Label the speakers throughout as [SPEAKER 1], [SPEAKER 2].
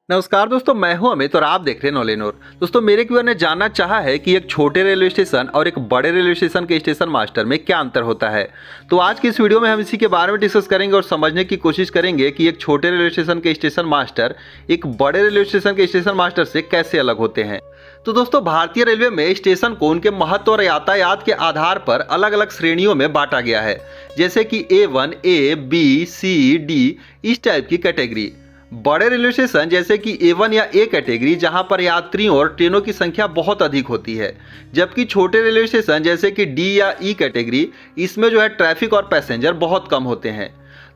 [SPEAKER 1] नमस्कार दोस्तों, मैं हूं अमित और आप देख रहे हैं नॉलेनोर। दोस्तों, मेरे व्यूअर ने जानना चाहा है कि एक छोटे रेलवे स्टेशन और एक बड़े रेलवे स्टेशन के स्टेशन मास्टर में क्या अंतर होता है। तो आज की इस वीडियो में हम इसी के बारे में डिस्कस करेंगे और समझने की कोशिश करेंगे कि एक छोटे रेलवे स्टेशन के स्टेशन मास्टर एक बड़े रेलवे स्टेशन के स्टेशन मास्टर से कैसे अलग होते हैं। तो दोस्तों, भारतीय रेलवे में स्टेशन को उनके महत्व और यातायात के आधार पर अलग अलग श्रेणियों में बांटा गया है, जैसे कि A1, A, B, C, D इस टाइप की कैटेगरी। बड़े रेलवे स्टेशन जैसे कि A1 या A कैटेगरी, जहां पर यात्रियों और ट्रेनों की संख्या बहुत अधिक होती है, जबकि छोटे रेलवे स्टेशन जैसे कि D या E कैटेगरी, इसमें जो है ट्रैफिक और पैसेंजर बहुत कम होते हैं।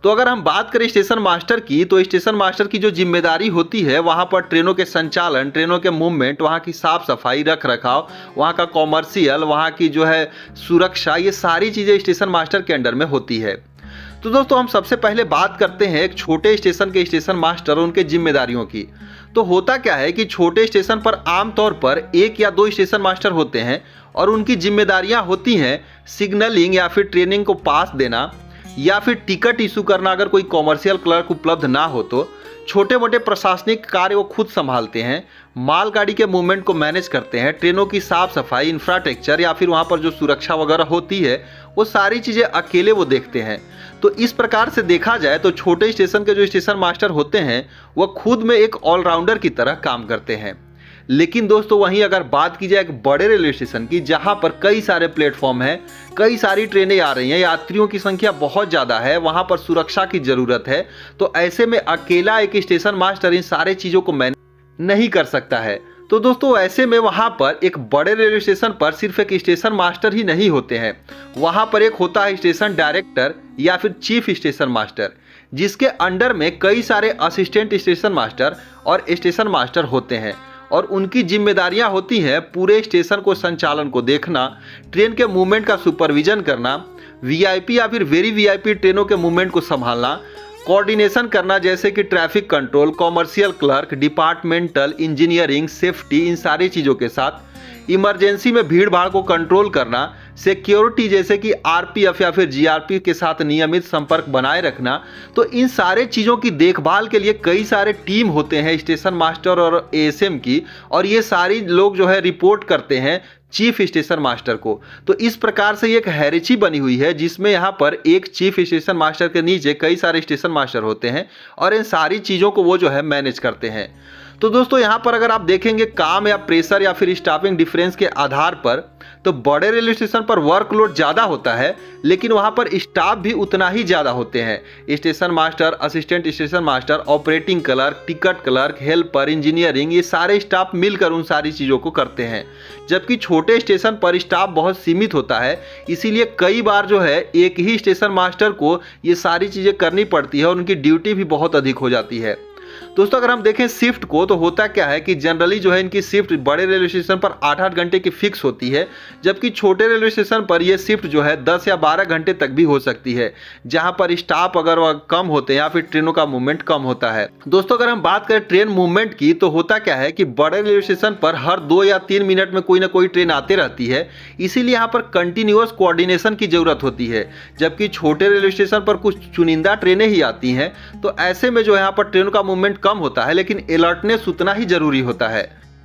[SPEAKER 1] तो अगर हम बात करें स्टेशन मास्टर की, तो स्टेशन मास्टर की जो जिम्मेदारी होती है, वहां पर ट्रेनों के संचालन, ट्रेनों के मूवमेंट, वहां की साफ सफाई, रख रखाव, वहां का कॉमर्शियल, वहां की जो है सुरक्षा, ये सारी चीजें स्टेशन मास्टर के अंडर में होती है। तो दोस्तों, हम सबसे पहले बात करते हैं एक छोटे स्टेशन के स्टेशन मास्टर और उनके जिम्मेदारियों की। तो होता क्या है कि छोटे स्टेशन पर आमतौर पर एक या दो स्टेशन मास्टर होते हैं और उनकी जिम्मेदारियां होती हैं सिग्नलिंग या फिर ट्रेनिंग को पास देना या फिर टिकट इशू करना। अगर कोई कॉमर्शियल क्लर्क उपलब्ध ना हो तो छोटे मोटे प्रशासनिक कार्य वो खुद संभालते हैं, मालगाड़ी के मूवमेंट को मैनेज करते हैं, ट्रेनों की साफ सफाई, इंफ्रास्ट्रक्चर या फिर वहाँ पर जो सुरक्षा वगैरह होती है, वो सारी चीज़ें अकेले वो देखते हैं। तो इस प्रकार से देखा जाए तो छोटे स्टेशन के जो स्टेशन मास्टर होते हैं वो खुद में एक ऑलराउंडर की तरह काम करते हैं। लेकिन दोस्तों, वहीं अगर बात की जाए एक बड़े रेलवे स्टेशन की, जहां पर कई सारे प्लेटफॉर्म हैं, कई सारी ट्रेनें आ रही हैं, यात्रियों की संख्या बहुत ज़्यादा है, वहां पर सुरक्षा की ज़रूरत है, तो ऐसे में अकेला एक स्टेशन मास्टर इन सारे चीज़ों को मैनेज नहीं कर सकता है। तो दोस्तों, ऐसे में वहां पर एक बड़े रेलवे स्टेशन पर सिर्फ एक स्टेशन मास्टर ही नहीं होते हैं, वहां पर एक होता है स्टेशन डायरेक्टर या फिर चीफ स्टेशन मास्टर, जिसके अंडर में कई सारे असिस्टेंट स्टेशन मास्टर और स्टेशन मास्टर होते हैं और उनकी जिम्मेदारियां होती हैं पूरे स्टेशन को संचालन को देखना, ट्रेन के मूवमेंट का सुपरविजन करना, वीआईपी या फिर वेरी वीआईपी ट्रेनों के मूवमेंट को संभालना, कोऑर्डिनेशन करना जैसे कि traffic control, commercial clerk, departmental, engineering, safety, इन सारी चीज़ों के साथ इमरजेंसी में भीड़ भाड़ को कंट्रोल करना, सिक्योरिटी जैसे कि आरपीएफ या फिर जीआरपी के साथ नियमित संपर्क बनाए रखना। तो इन सारे चीज़ों की देखभाल के लिए कई सारे टीम होते हैं स्टेशन मास्टर और एएसएम की, और ये सारी लोग जो है रिपोर्ट करते हैं चीफ स्टेशन मास्टर को। तो इस प्रकार से एक हैरिची बनी हुई है, जिसमें यहाँ पर एक चीफ स्टेशन मास्टर के नीचे कई सारे स्टेशन मास्टर होते हैं और इन सारी चीज़ों को वो जो है मैनेज करते हैं। तो दोस्तों, यहाँ पर अगर आप देखेंगे काम या प्रेशर या फिर स्टाफिंग डिफरेंस के आधार पर, तो बड़े रेलवे स्टेशन पर वर्कलोड ज़्यादा होता है, लेकिन वहाँ पर स्टाफ भी उतना ही ज़्यादा होते हैं। Station master, assistant station master, operating clerk, ticket clerk, helper, engineering, ये सारे स्टाफ मिलकर उन सारी चीज़ों को करते हैं। जबकि छोटे स्टेशन पर स्टाफ बहुत सीमित होता है, इसीलिए कई बार जो है एक ही स्टेशन मास्टर को ये सारी चीज़ें करनी पड़ती है और उनकी ड्यूटी भी बहुत अधिक हो जाती है। दोस्तों, अगर हम देखें शिफ्ट को, तो होता क्या है कि जनरली जो है इनकी शिफ्ट बड़े रेलवे स्टेशन पर 8-8 घंटे की फिक्स होती है, जबकि छोटे रेलवे स्टेशन पर यह शिफ्ट जो है 10 या 12 घंटे तक भी हो सकती है, जहां पर स्टाफ अगर कम होते हैं या फिर ट्रेनों का मूवमेंट कम होता है। दोस्तों, अगर हम बात करें ट्रेन मूवमेंट की, तो होता क्या है कि बड़े रेलवे स्टेशन पर हर 2 या 3 मिनट में कोई ना कोई ट्रेन आती रहती है, इसीलिए यहाँ पर कंटिन्यूअस कोऑर्डिनेशन की जरूरत होती है, जबकि छोटे रेलवे स्टेशन पर कुछ चुनिंदा ट्रेनें ही आती हैं। तो ऐसे में जो यहाँ पर ट्रेनों का मूवमेंट कम होता है, लेकिन अलर्टनेस उतना ही जरूरी होता है।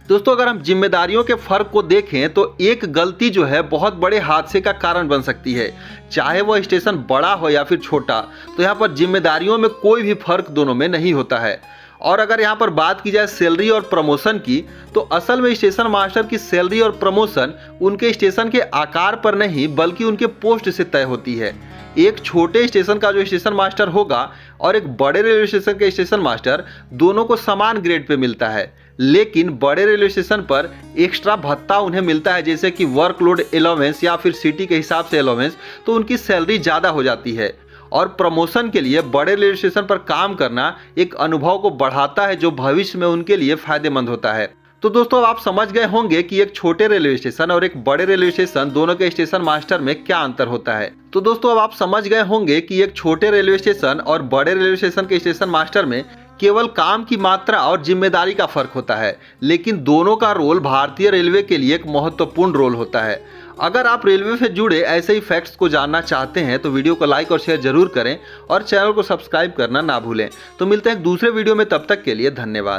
[SPEAKER 1] दोस्तों, अगर हम जिम्मेदारियों के फर्क को देखें, तो एक गलती जो है बहुत बड़े हादसे का कारण बन सकती है, चाहे वह स्टेशन बड़ा हो या फिर छोटा। तो यहाँ पर जिम्मेदारियों में कोई भी फर्क दोनों में नहीं होता है। और अगर यहाँ पर बात की जाए सैलरी और प्रमोशन की, तो असल में स्टेशन मास्टर की सैलरी और प्रमोशन उनके स्टेशन के आकार पर नहीं बल्कि उनके पोस्ट से तय होती है। एक छोटे स्टेशन का जो स्टेशन मास्टर होगा और एक बड़े रेलवे स्टेशन के स्टेशन मास्टर, दोनों को समान ग्रेड पे मिलता है, लेकिन बड़े रेलवे स्टेशन पर एक्स्ट्रा भत्ता उन्हें मिलता है, जैसे कि वर्कलोड अलाउंस या फिर सिटी के हिसाब से अलाउंस, तो उनकी सैलरी ज़्यादा हो जाती है। और प्रमोशन के लिए बड़े रेलवे स्टेशन पर काम करना एक अनुभव को बढ़ाता है, जो भविष्य में उनके लिए फायदेमंद होता है। तो दोस्तों, आप समझ गए होंगे कि एक छोटे रेलवे स्टेशन और एक बड़े रेलवे स्टेशन दोनों के स्टेशन मास्टर में क्या अंतर होता है। तो दोस्तों, अब आप समझ गए होंगे कि एक छोटे रेलवे स्टेशन और बड़े रेलवे स्टेशन के स्टेशन मास्टर में केवल काम की मात्रा और जिम्मेदारी का फर्क होता है, लेकिन दोनों का रोल भारतीय रेलवे के लिए एक महत्वपूर्ण रोल होता है। अगर आप रेलवे से जुड़े ऐसे ही फैक्ट्स को जानना चाहते हैं तो वीडियो को लाइक और शेयर जरूर करें और चैनल को सब्सक्राइब करना ना भूलें। तो मिलते हैं दूसरे वीडियो में, तब तक के लिए धन्यवाद।